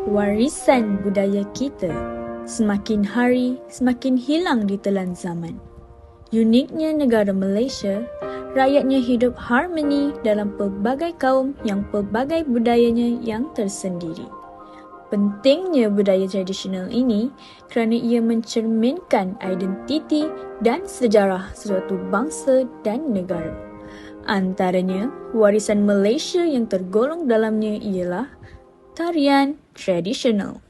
Warisan budaya kita semakin hari semakin hilang di telan zaman. Uniknya negara Malaysia, rakyatnya hidup harmoni dalam pelbagai kaum yang pelbagai budayanya yang tersendiri. Pentingnya budaya tradisional ini kerana ia mencerminkan identiti dan sejarah suatu bangsa dan negara. Antaranya, warisan Malaysia yang tergolong dalamnya ialah tarian tradisional.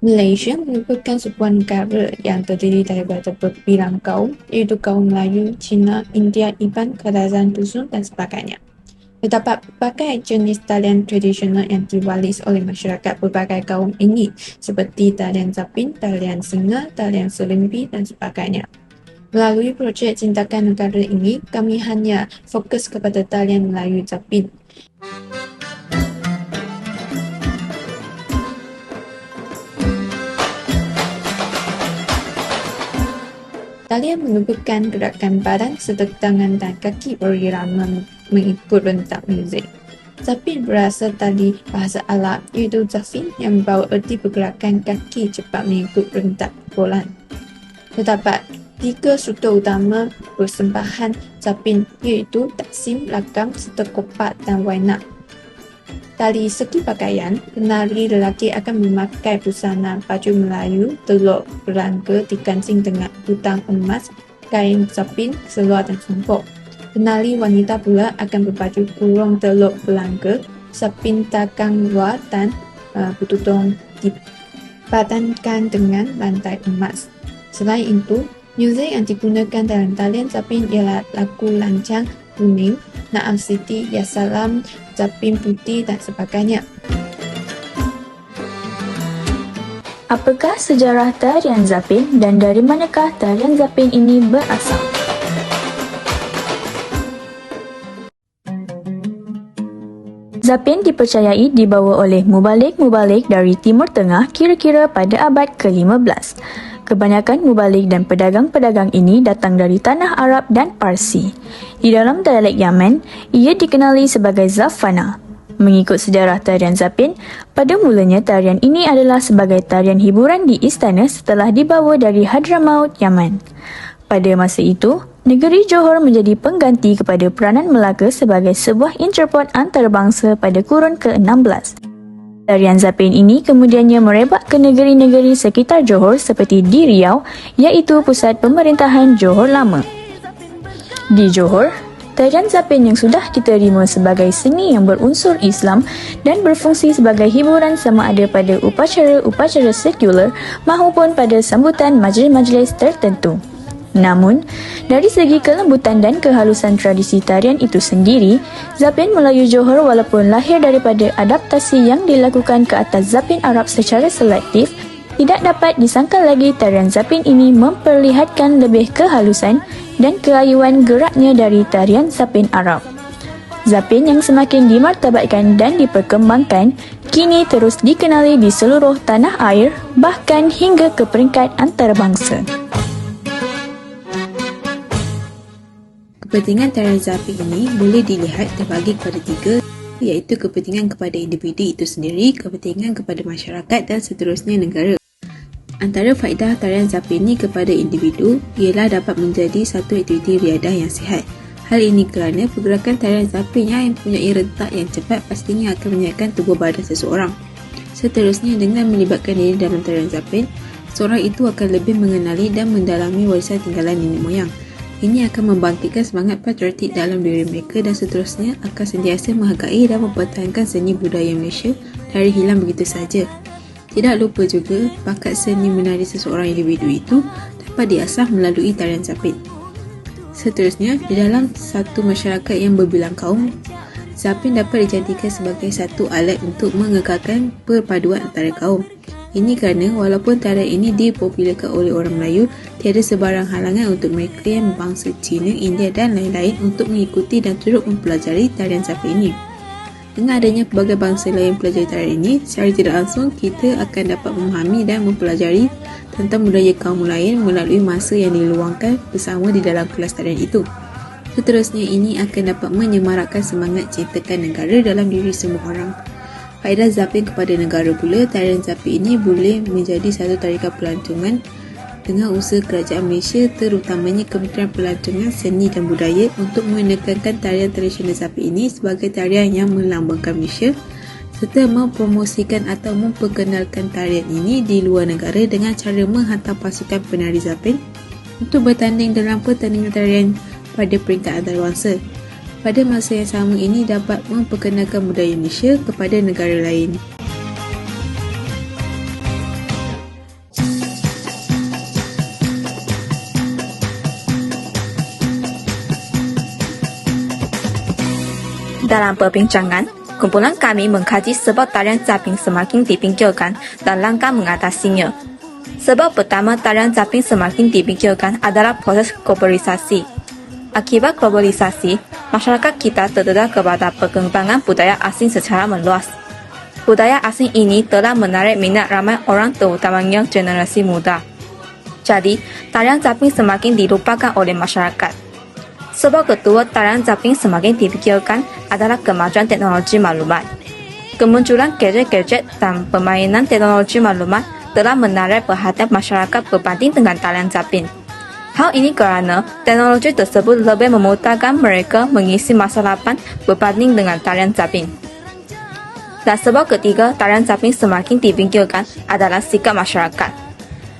Malaysia merupakan sebuah negara yang terdiri daripada berbilang kaum, iaitu kaum Melayu, Cina, India, Iban, Kadazan, Dusun dan sebagainya. Terdapat berbagai jenis tarian tradisional yang diwaris oleh masyarakat berbagai kaum ini seperti tarian Zapin, tarian Singa, tarian Serimpi dan sebagainya. Melalui projek Cintakan Negara ini, kami hanya fokus kepada tarian Melayu Zapin. Tarian merupakan gerakan badan serta tangan dan kaki berirama mengikut rentak muzik. Zapin berasal dari bahasa Arab iaitu zafin yang membawa erti pergerakan kaki cepat mengikut rentak pukulan. Terdapat 3 struktur utama persembahan Zapin iaitu taksim, lagam serta kopak dan wainak. Dari segi pakaian, penari lelaki akan memakai busana baju Melayu, teluk berangga dikancing dengan butang emas, kain Zapin, seluar dan songkok. Penari wanita pula akan berbaju kurung teluk berangga, Zapin takang luar dan bertudung dipadankan dengan rantai emas. Selain itu, muzik yang digunakan dalam tarian Zapin ialah lagu lancang kuning, Naam Siti, Ya Salam, Zapin Putih dan sebagainya. Apakah sejarah tarian Zapin dan dari manakah tarian Zapin ini berasal? Zapin dipercayai dibawa oleh mubalik-mubalik dari Timur Tengah kira-kira pada abad ke-15. Kebanyakan mubalik dan pedagang-pedagang ini datang dari tanah Arab dan Parsi. Di dalam dialek Yaman, ia dikenali sebagai Zafana. Mengikut sejarah tarian Zapin, pada mulanya tarian ini adalah sebagai tarian hiburan di istana setelah dibawa dari Hadramaut, Yaman. Pada masa itu, negeri Johor menjadi pengganti kepada peranan Melaka sebagai sebuah entrepot antarabangsa pada kurun ke-16. Tarian Zapin ini kemudiannya merebak ke negeri-negeri sekitar Johor seperti di Riau, iaitu pusat pemerintahan Johor Lama. Di Johor, tarian Zapin yang sudah diterima sebagai seni yang berunsur Islam dan berfungsi sebagai hiburan sama ada pada upacara-upacara sekular maupun pada sambutan majlis-majlis tertentu. Namun, dari segi kelembutan dan kehalusan tradisi tarian itu sendiri, Zapin Melayu Johor walaupun lahir daripada adaptasi yang dilakukan ke atas Zapin Arab secara selektif, tidak dapat disangkal lagi tarian Zapin ini memperlihatkan lebih kehalusan dan keayuan geraknya dari tarian Zapin Arab. Zapin yang semakin dimartabatkan dan diperkembangkan, kini terus dikenali di seluruh tanah air, bahkan hingga ke peringkat antarabangsa. Kepentingan tarian Zapin ini boleh dilihat terbagi kepada 3, iaitu kepentingan kepada individu itu sendiri, kepentingan kepada masyarakat dan seterusnya negara. Antara faedah tarian Zapin ini kepada individu ialah dapat menjadi satu aktiviti riadah yang sihat. Hal ini kerana pergerakan tarian Zapin yang mempunyai rentak yang cepat pastinya akan menyiapkan tubuh badan seseorang. Seterusnya, dengan melibatkan diri dalam tarian Zapin, seorang itu akan lebih mengenali dan mendalami warisan tinggalan nenek moyang. Ini akan membangkitkan semangat patriotik dalam diri mereka dan seterusnya akan sentiasa menghargai dan mempertahankan seni budaya Malaysia dari hilang begitu saja. Tidak lupa juga, bakat seni menari seseorang individu itu dapat diasah melalui tarian Zapin. Seterusnya, di dalam satu masyarakat yang berbilang kaum, Zapin dapat dijadikan sebagai satu alat untuk mengekalkan perpaduan antara kaum. Ini kerana walaupun tarian ini dipopularkan oleh orang Melayu, tiada sebarang halangan untuk mereka yang berbangsa Cina, India dan lain-lain untuk mengikuti dan turut mempelajari tarian Zapin ini. Dengan adanya pelbagai bangsa lain mempelajari tarian ini, secara tidak langsung kita akan dapat memahami dan mempelajari tentang budaya kaum lain melalui masa yang diluangkan bersama di dalam kelas tarian itu. Seterusnya, ini akan dapat menyemarakkan semangat cintakan negara dalam diri semua orang. Faedah zapin kepada negara pula, tarian zapin ini boleh menjadi satu tarikan pelancongan dengan usaha kerajaan Malaysia, terutamanya Kementerian Pelancongan Seni dan Budaya untuk menekankan tarian tradisional zapin ini sebagai tarian yang melambangkan Malaysia serta mempromosikan atau memperkenalkan tarian ini di luar negara dengan cara menghantar pasukan penari zapin untuk bertanding dalam pertandingan tarian pada peringkat antarabangsa. Pada masa yang sama, ini dapat memperkenalkan budaya Malaysia kepada negara lain. Dalam perbincangan, kumpulan kami mengkaji sebab tarian zapin semakin dipinggirkan dan langkah mengatasinya. Sebab pertama tarian zapin semakin dipinggirkan adalah proses globalisasi. Akibat globalisasi, masyarakat kita terdedah kepada perkembangan budaya asing secara meluas. Budaya asing ini telah menarik minat ramai orang terutamanya generasi muda. Jadi, tarian zapin semakin dilupakan oleh masyarakat. Sebab kedua tarian zapin semakin dipikirkan adalah kemajuan teknologi maklumat. Kemunculan gadget-gadget dan permainan teknologi maklumat telah menarik perhatian masyarakat berbanding dengan tarian zapin. Hal ini kerana teknologi tersebut lebih memudahkan mereka mengisi masa lapang berbanding dengan tarian zapin. Dan sebab ketiga tarian zapin semakin dipinggirkan adalah sikap masyarakat.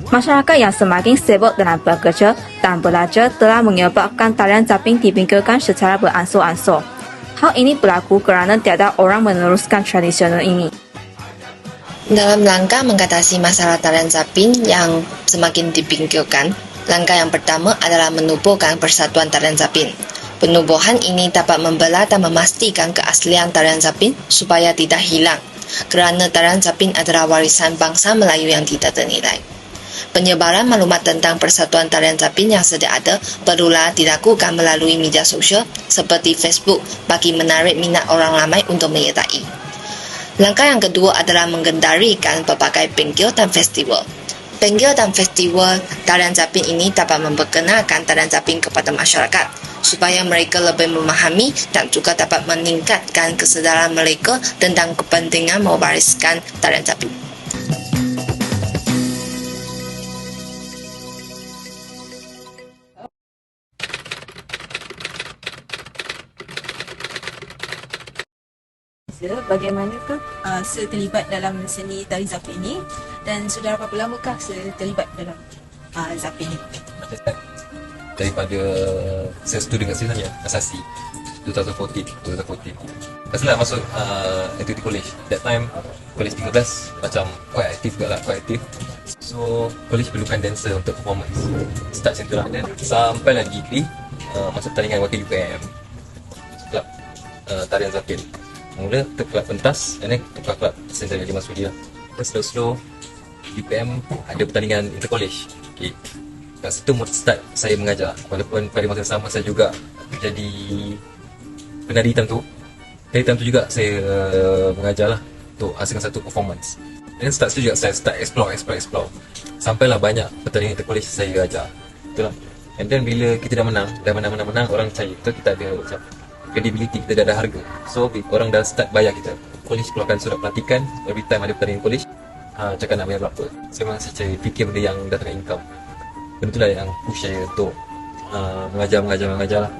Masyarakat yang semakin sibuk dalam bekerja dan belajar telah menyebabkan tarian zapin dipinggirkan secara beransur-ansur. Hal ini berlaku kerana tiada orang meneruskan tradisional ini. Dalam langkah mengatasi masalah tarian zapin yang semakin dipinggirkan, langkah yang pertama adalah menubuhkan persatuan tarian zapin. Penubuhan ini dapat membelah dan memastikan keaslian tarian zapin supaya tidak hilang, kerana tarian zapin adalah warisan bangsa Melayu yang tidak ternilai. Penyebaran maklumat tentang persatuan tarian zapin yang sedia ada perlulah dilakukan melalui media sosial seperti Facebook bagi menarik minat orang ramai untuk menyertai. Langkah yang kedua adalah mengendalikan pelbagai penggil dan festival. Penggil dan festival tarian zapin ini dapat memperkenalkan tarian zapin kepada masyarakat supaya mereka lebih memahami dan juga dapat meningkatkan kesedaran mereka tentang kepentingan mewariskan tarian zapin. Bagaimanakah saya terlibat dalam seni tari zapin ini dan sudah berapa lamakah saya terlibat dalam zapin ini? Daripada saya studi dekat sini sebenarnya, asasi 2014. Lepas lah masuk activity college. That time college 13 macam quite aktif juga lah, quite aktif. So college perlukan dancer untuk performance. Start macam tu lah. Dan sampai lah degree masuk pertandingan wakil UPM, klub tarian zapin. Mula tu kelab pentas dan tu kelab Seni Tarian Haji Masudi lah. Terus slow-slow UPM ada pertandingan inter-college. Okay. Kat situ start saya mengajar. Walaupun pada masa sama saya juga jadi penari time tu. Dari time tu juga saya mengajar lah untuk hasilkan satu performance. Dan start situ juga saya start explore. Sampailah banyak pertandingan inter-college saya ajar. Itulah. And then bila kita dah menang, orang percaya kita ada macam credibility, kita dah ada harga. So orang dah start bayar kita. College keluarkan surat pelantikan every time ada pertandingan college, cakap nak bayar berapa. Saya memang saya fikir benda yang datangkan income. Benda itulah yang push saya untuk mengajar lah.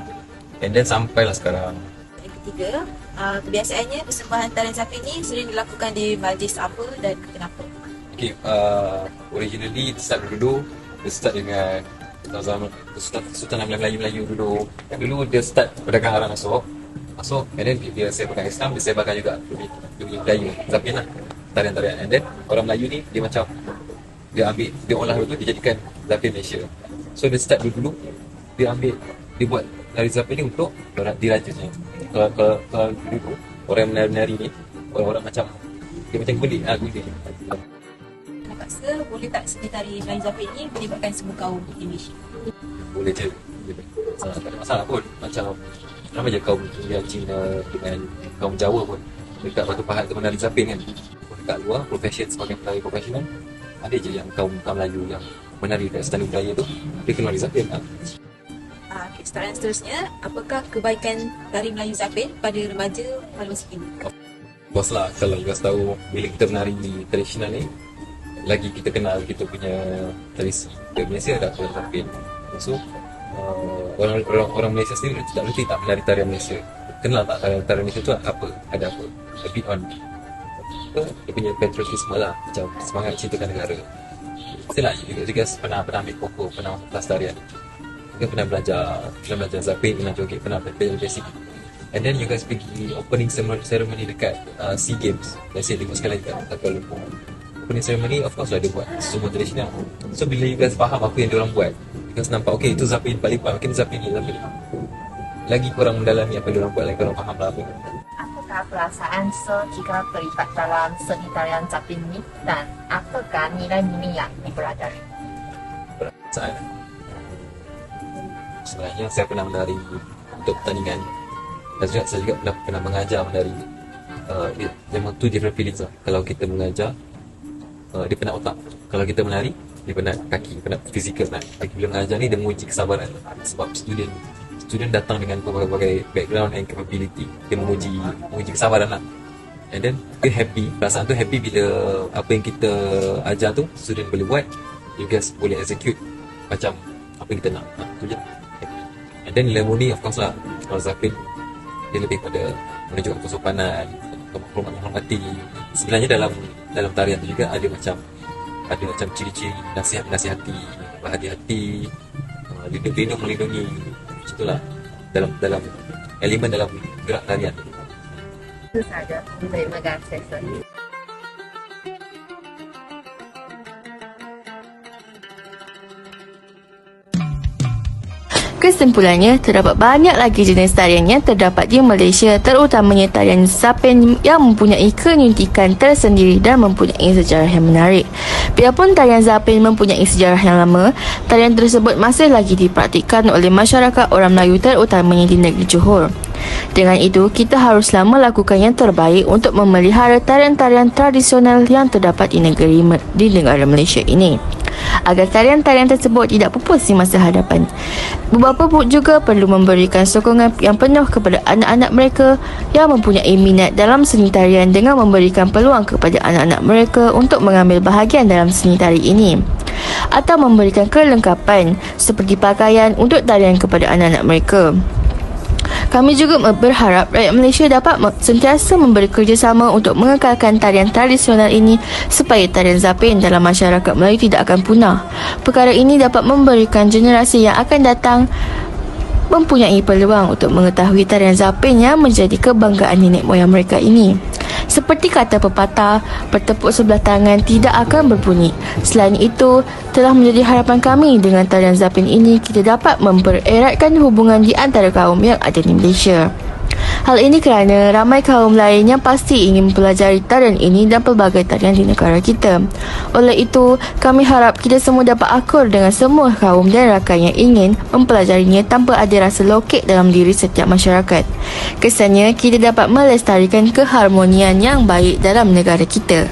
And then sampailah sekarang. Yang ketiga, kebiasaannya persembahan tarian zapin ini sering dilakukan di majlis apa dan kenapa? Okay, originally start dulu, dia start dengan zaman Sultan Melayu dulu. Yang dulu dia start pedagang arang masuk, and then dia saya pegang Islam, dia sebarkan juga lebih Melayu, zapin lah, tarian-tarian. And then orang Melayu ni dia macam dia ambil, dia olah dulu, dia jadikan zapin Malaysia. So dia start dulu, dia buat tari zapin ni untuk diraja je. Kalau dulu orang menari ni, orang macam dia macam guling. Paksa boleh tak seni tari Melayu zapin ini melibatkan semua kaum di Malaysia? Boleh je. Tak ada masalah pun. Macam ramai je kaum yang Cina dengan kaum Jawa pun dekat Batu Pahat tu menari zapin kan. Dekat luar profession sebagai penari profesional, ada je yang kaum Melayu yang menari dekat Istana Budaya tu dia kena menari zapin lah. Soalan seterusnya, apakah kebaikan tari Melayu Zapin pada remaja pada masa kini? Bos lah, kalau you guys tahu bila kita menari tradisional ni, lagi kita kenal kita punya tradisi. Di Malaysia ada tarian Zapin. So orang Malaysia sendiri tak berhenti tak menari tarian Malaysia. Kenal tak tarian Malaysia tu apa? Ada apa? A bit on. Dia punya patriotisme lah, macam semangat cintakan negara. Mestilah you guys pernah ambil pokok, pernah masuk kelas tarian. You pernah belajar Zapin, pernah joget, pernah belajar basic. And then you guys pergi opening ceremony dekat SEA Games. Saya tengok sekali dekat Kuala Lumpur. Opening ceremony of course lah dia buat semua tradisional. So bila you guys faham apa yang diorang buat, you guys nampak okay itu Zapin paling mungkin Zapin ni lagi korang mendalami apa yang diorang buat, lagi korang faham lah apa. Apakah perasaan jika terlibat dalam seni tarian Zapin ini dan apakah nilai-nilai yang dipelajari? Perasaan sebenarnya saya pernah menari untuk pertandingan dan juga saya juga pernah mengajar menari. Memang tu different feelings lah. Kalau kita mengajar dia penat otak, kalau kita menari dia penat kaki, penat fizikal nak. Bila mengajar ni dia menguji kesabaran sebab student datang dengan berbagai background and capability. Dia menguji kesabaran lah. And then dia happy, perasaan tu happy bila apa yang kita ajar tu student boleh buat, you guys boleh execute macam apa yang kita nak. Tu je. And then nilai of course lah, kalau Zapin dia lebih pada menunjukkan kesopanan, menghormati. Sebenarnya dalam tarian tu juga ada macam ciri-ciri nasihati, berhati-hati, lindung melindungi. Itulah dalam elemen dalam gerak tarian. Itu saja. Terima kasih. Kesimpulannya, terdapat banyak lagi jenis tarian yang terdapat di Malaysia, terutamanya tarian Zapin yang mempunyai keunikan tersendiri dan mempunyai sejarah yang menarik. Biarpun tarian Zapin mempunyai sejarah yang lama, tarian tersebut masih lagi dipraktikkan oleh masyarakat orang Melayu terutamanya di negeri Johor. Dengan itu, kita haruslah melakukan yang terbaik untuk memelihara tarian-tarian tradisional yang terdapat di negara Malaysia ini, agar tarian-tarian tersebut tidak pupus di masa hadapan. Beberapa juga perlu memberikan sokongan yang penuh kepada anak-anak mereka yang mempunyai minat dalam seni tarian dengan memberikan peluang kepada anak-anak mereka untuk mengambil bahagian dalam seni tari ini, atau memberikan kelengkapan seperti pakaian untuk tarian kepada anak-anak mereka. Kami juga berharap rakyat Malaysia dapat sentiasa memberi kerjasama untuk mengekalkan tarian tradisional ini supaya tarian Zapin dalam masyarakat Melayu tidak akan punah. Perkara ini dapat memberikan generasi yang akan datang mempunyai peluang untuk mengetahui tarian Zapin yang menjadi kebanggaan nenek moyang mereka ini. Seperti kata pepatah, bertepuk sebelah tangan tidak akan berbunyi. Selain itu, telah menjadi harapan kami dengan tarian Zapin ini kita dapat mempereratkan hubungan di antara kaum yang ada di Malaysia. Hal ini kerana ramai kaum lain yang pasti ingin mempelajari tarian ini dan pelbagai tarian di negara kita. Oleh itu, kami harap kita semua dapat akur dengan semua kaum dan rakan yang ingin mempelajarinya tanpa ada rasa lokek dalam diri setiap masyarakat. Kesannya, kita dapat melestarikan keharmonian yang baik dalam negara kita.